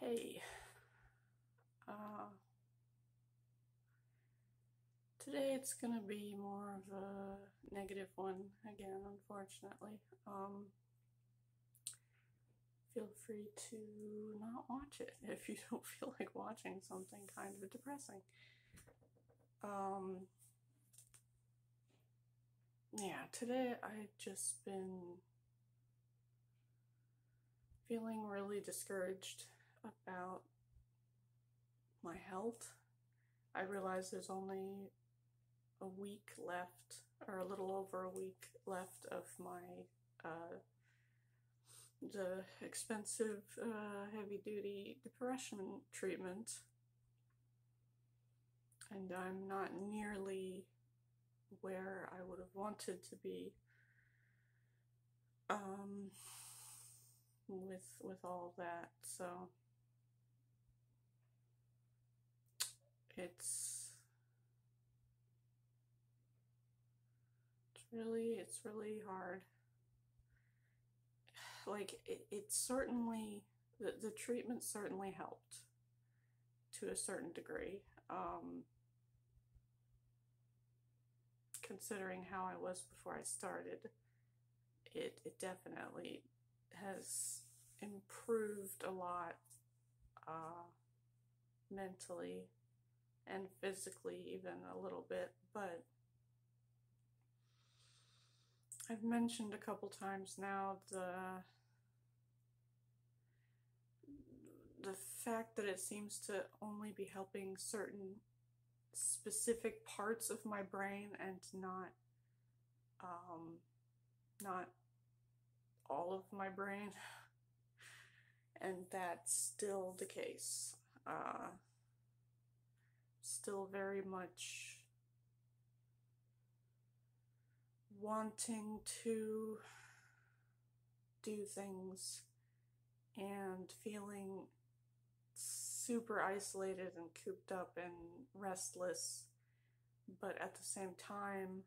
Hey, today it's gonna be more of a negative one again, unfortunately. Feel free to not watch it if you don't feel like watching something kind of depressing. Yeah, today I've just been feeling really discouraged about my health. I realize there's only a week left, or a little over a week left of my the expensive heavy-duty depression treatment, and I'm not nearly where I would have wanted to be with all of that. So it's really hard. Like it certainly, the treatment certainly helped to a certain degree, considering how I was before I started. It definitely has improved a lot, mentally and physically, even a little bit. But I've mentioned a couple times now the fact that it seems to only be helping certain specific parts of my brain and not all of my brain, and that's still the case. Still very much wanting to do things and feeling super isolated and cooped up and restless, but at the same time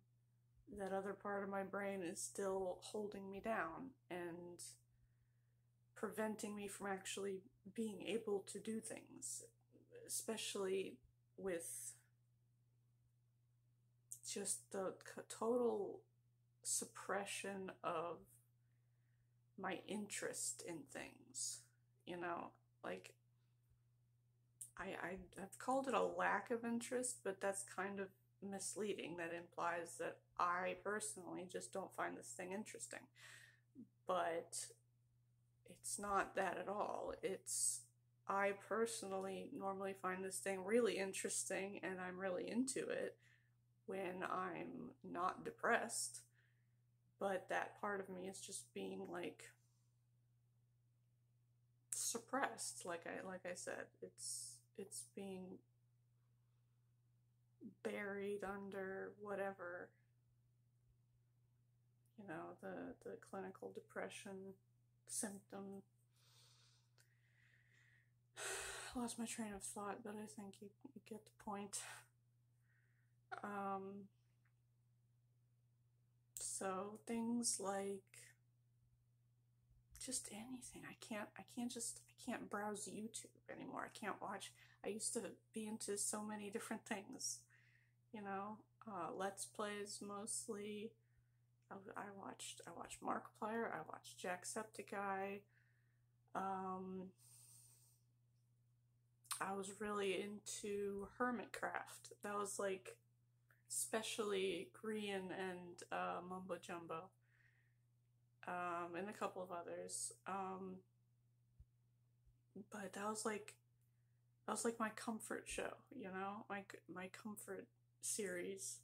that other part of my brain is still holding me down and preventing me from actually being able to do things, especially with just the total suppression of my interest in things. Like I've called it a lack of interest, but that's kind of misleading. That implies that I personally just don't find this thing interesting. But it's not that at all. It's, I personally normally find this thing really interesting and I'm really into it when I'm not depressed. But that part of me is just being like suppressed. Like I said, it's being buried under whatever, the clinical depression symptom. I lost my train of thought, but I think you get the point. So things like just anything. I can't browse YouTube anymore. I can't watch. I used to be into so many different things, Let's Plays mostly. I watched Markiplier, I watched Jacksepticeye. I was really into Hermitcraft. That was like, especially Grian and Mumbo Jumbo, and a couple of others. But that was like my comfort show, my comfort series.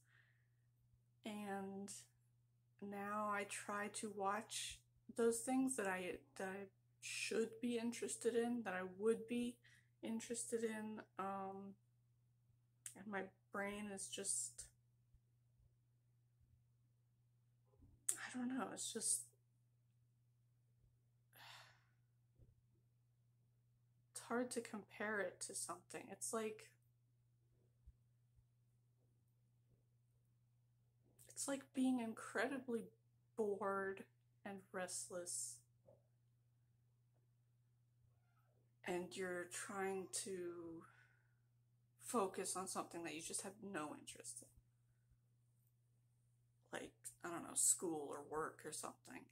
And now I try to watch those things that I should be interested in, that I would be interested in, and my brain is just, I don't know, it's just, it's hard to compare it to something. It's like being incredibly bored and restless and you're trying to focus on something that you just have no interest in. Like, I don't know, school or work or something.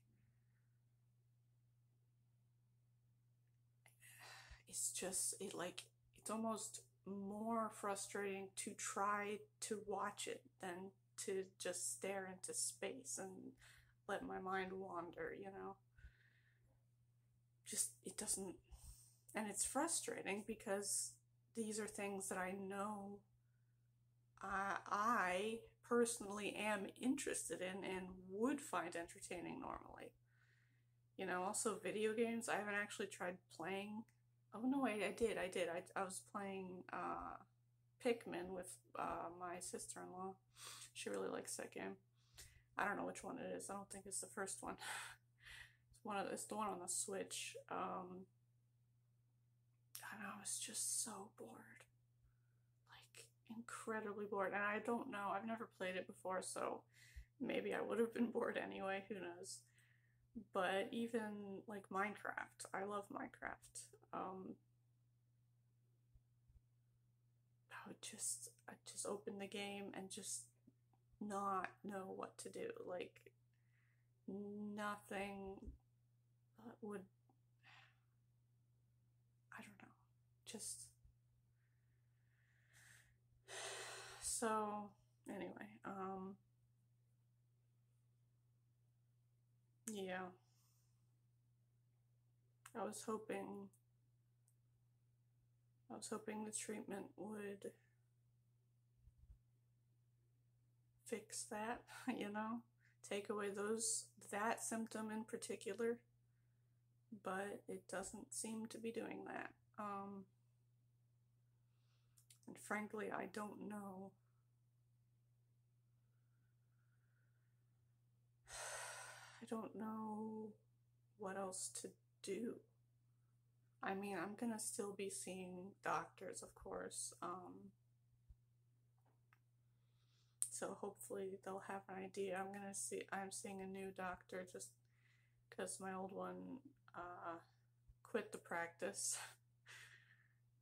It's just, it's almost more frustrating to try to watch it than to just stare into space and let my mind wander, you know? Just, it doesn't, and it's frustrating because these are things that I know I personally am interested in and would find entertaining normally. You know, also video games, I haven't actually tried playing. Oh no, I did. I was playing Pikmin with my sister-in-law. She really likes that game. I don't know which one it is. I don't think it's the first one. It's the one on the Switch. I don't know, I was just so bored. Like, incredibly bored. And I don't know, I've never played it before, so maybe I would have been bored anyway, who knows. But even, like, Minecraft. I love Minecraft. I'd just open the game and just not know what to do. Like, nothing would, I don't know, just, so, anyway, yeah, I was hoping the treatment would fix that, you know, take away that symptom in particular, but it doesn't seem to be doing that. And frankly, I don't know what else to do. I mean, I'm gonna still be seeing doctors, of course. So hopefully they'll have an idea. I'm seeing a new doctor just because my old one quit the practice.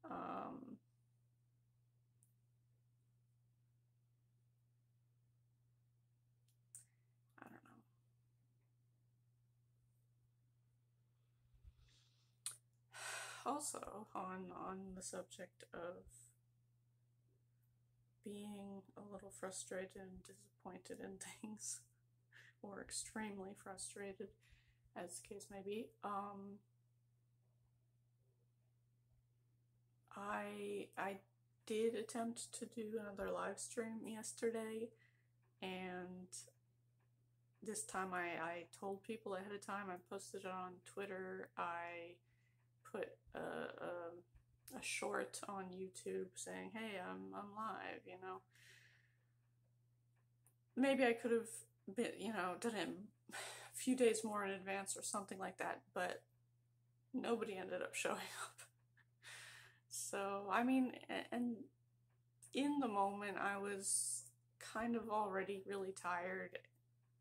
I don't know. Also, on the subject of being a little frustrated and disappointed in things, or extremely frustrated, as the case may be, I did attempt to do another live stream yesterday, and this time I told people ahead of time. I posted it on Twitter. I put a short on YouTube saying, hey, I'm live, you know. Maybe I could have been, you know, done it a few days more in advance or something like that, but nobody ended up showing up. So, I mean, and in the moment I was kind of already really tired,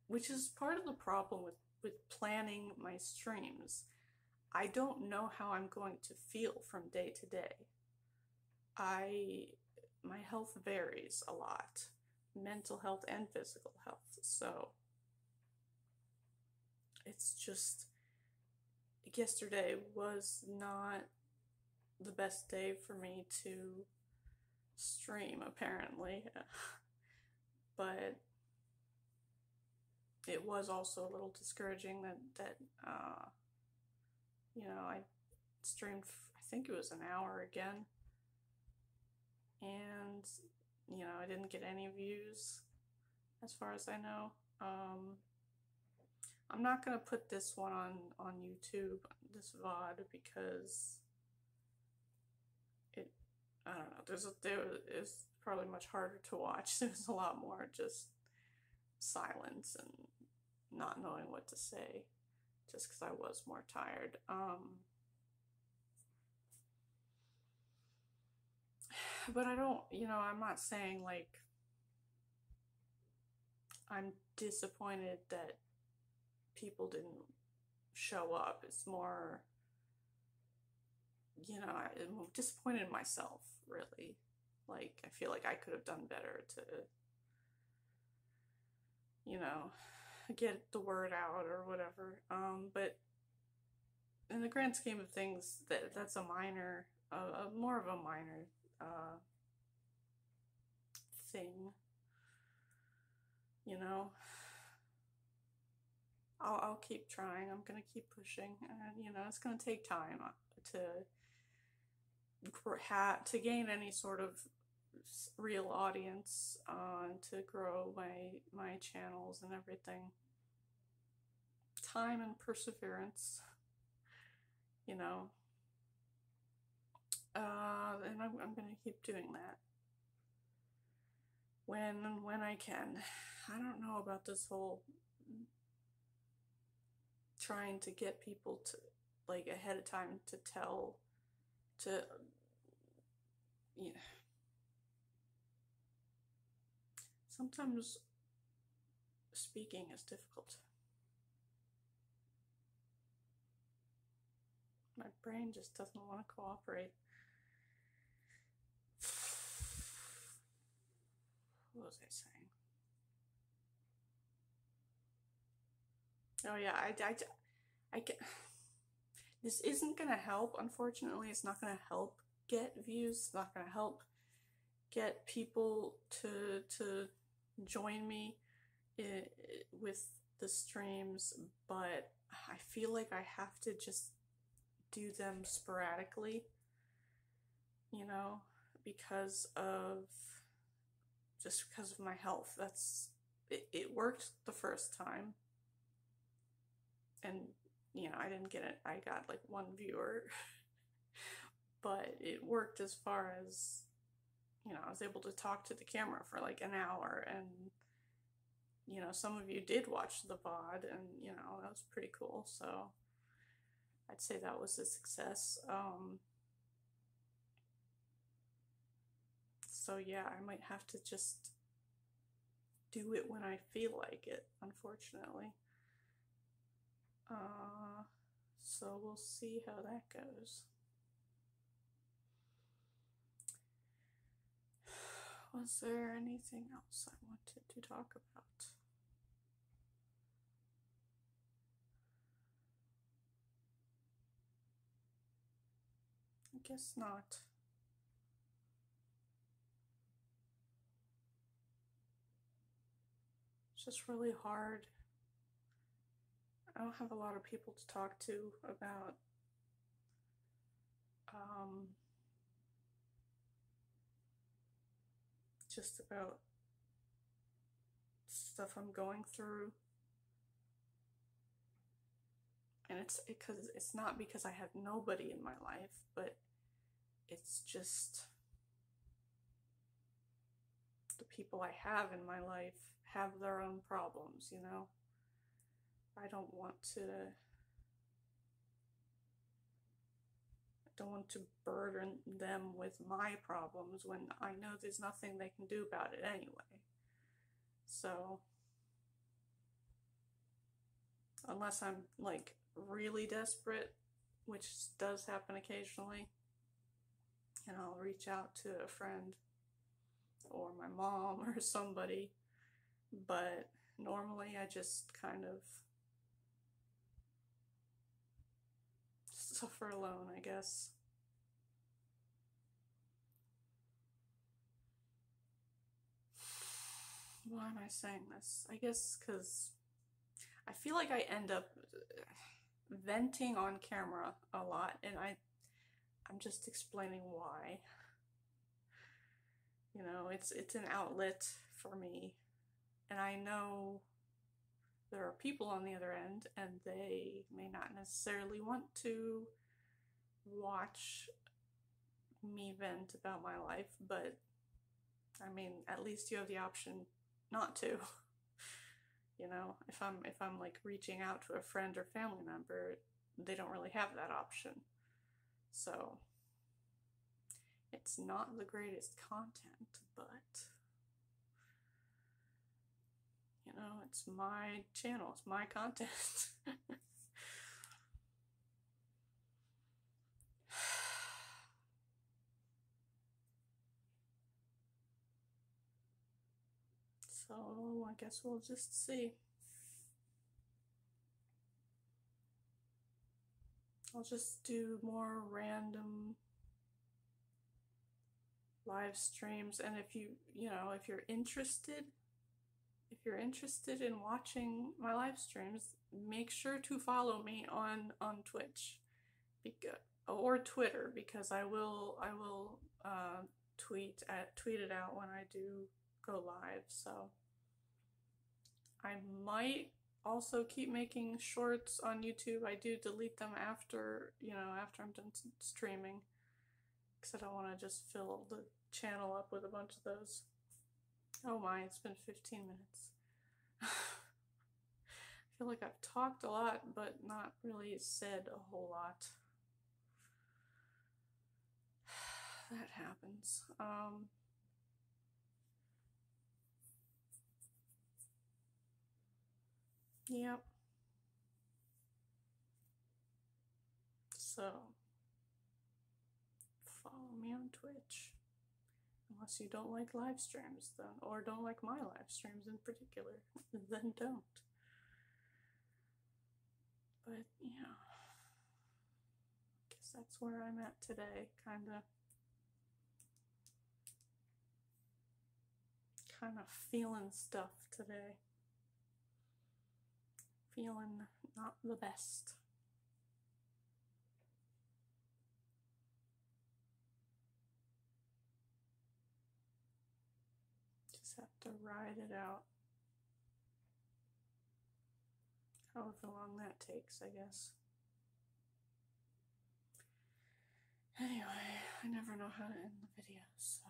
which is part of the problem with planning my streams. I don't know how I'm going to feel from day to day. My health varies a lot, mental health and physical health, so it's just, yesterday was not the best day for me to stream, apparently, but it was also a little discouraging that you know, I streamed, I think it was an hour again, and, you know, I didn't get any views, as far as I know. I'm not gonna put this one on YouTube, this VOD, because I don't know, it's probably much harder to watch. There's a lot more just silence and not knowing what to say, just because I was more tired. But I don't, you know, I'm not saying, like, I'm disappointed that people didn't show up. It's more, you know, disappointed in myself, really. Like, I feel like I could have done better to, you know, get the word out or whatever. But in the grand scheme of things, that's a minor, more of a minor thing, you know. I'll keep trying. I'm gonna keep pushing, and you know, it's gonna take time to gain any sort of real audience, to grow my channels and everything. Time and perseverance, you know. And I'm gonna keep doing that when I can. I don't know about this whole trying to get people to, like, ahead of time to tell, to, you know, sometimes speaking is difficult. My brain just doesn't want to cooperate. What was I saying? Oh yeah, I get, this isn't gonna help, unfortunately. It's not gonna help get views. It's not gonna help get people to join me with the streams, but I feel like I have to just do them sporadically, you know, because of my health. It worked the first time, and you know, I didn't get it. I got like 1 viewer, but it worked as far as, you know, I was able to talk to the camera for like an hour, and you know, some of you did watch the VOD, and you know, that was pretty cool. So I'd say that was a success. So yeah, I might have to just do it when I feel like it, unfortunately. So we'll see how that goes. Was there anything else I wanted to talk about? I guess not. It's just really hard. I don't have a lot of people to talk to about just about stuff I'm going through. And it's not because I have nobody in my life, but it's just the people I have in my life have their own problems, you know? I don't want to burden them with my problems when I know there's nothing they can do about it anyway. So, unless I'm like really desperate, which does happen occasionally, and I'll reach out to a friend or my mom or somebody, but normally I just kind of suffer alone, I guess. Why am I saying this? I guess because I feel like I end up venting on camera a lot, and I'm just explaining why. You know, it's an outlet for me, and I know there are people on the other end, and they may not necessarily want to watch me vent about my life, but I mean, at least you have the option not to. You know, if I'm like reaching out to a friend or family member, they don't really have that option. So it's not the greatest content, but you know, it's my channel, it's my content. So I guess we'll just see. I'll just do more random live streams, and if if you're interested in watching my live streams, make sure to follow me on Twitch or Twitter, because I will tweet it out when I do go live. So I might also keep making shorts on YouTube. I do delete them after I'm done streaming, because I don't want to just fill the channel up with a bunch of those. Oh my, it's been 15 minutes. I feel like I've talked a lot, but not really said a whole lot. That happens. Yep. So, follow me on Twitch. Unless you don't like live streams, then, or don't like my live streams in particular, then don't. But yeah, I guess that's where I'm at today, kind of feeling stuff today. Feeling not the best. Just have to ride it out. However long that takes, I guess. Anyway, I never know how to end the video, so